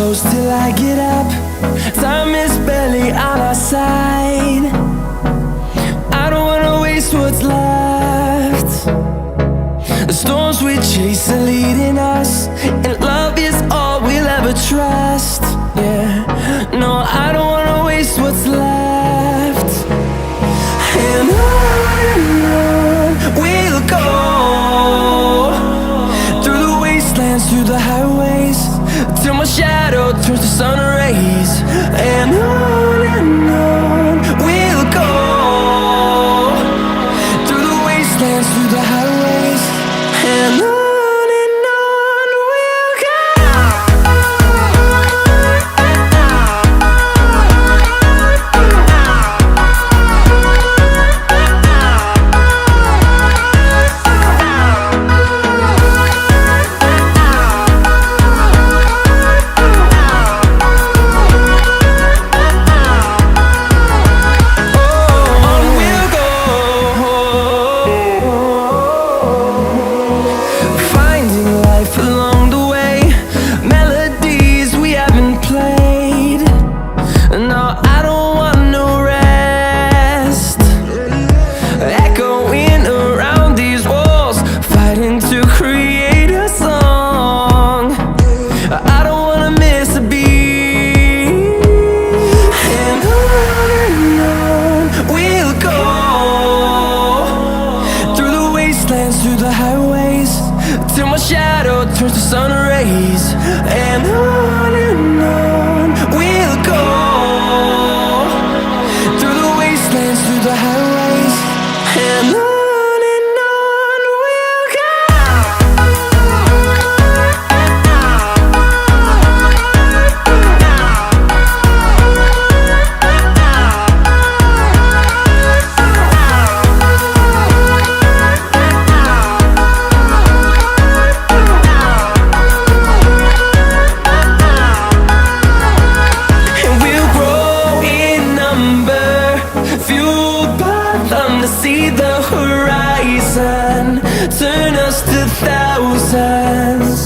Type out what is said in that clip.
close till I get up. Time is barely on our side. I don't wanna waste what's left. The storms we chase are leading us, and love is all we'll ever trust. Yeah, no, I don't wanna waste what's left. And on we'll go, through the wastelands, through the highways, till my shadow turns to sun rays. And on we'll go, through the wastelands, through the highways, and on we'll go. Along the way, melodies we haven't played. No, I don't want no rest. Echoing around these walls, fighting to create a song. I don't wanna miss a beat. And on we'll go, through the wastelands, through the highways, till my shadow turns to sun rays. And on we'll go, through the wastelands, through the highways, and on we'll go. Fueled by them to see the horizon, turn us to thousands.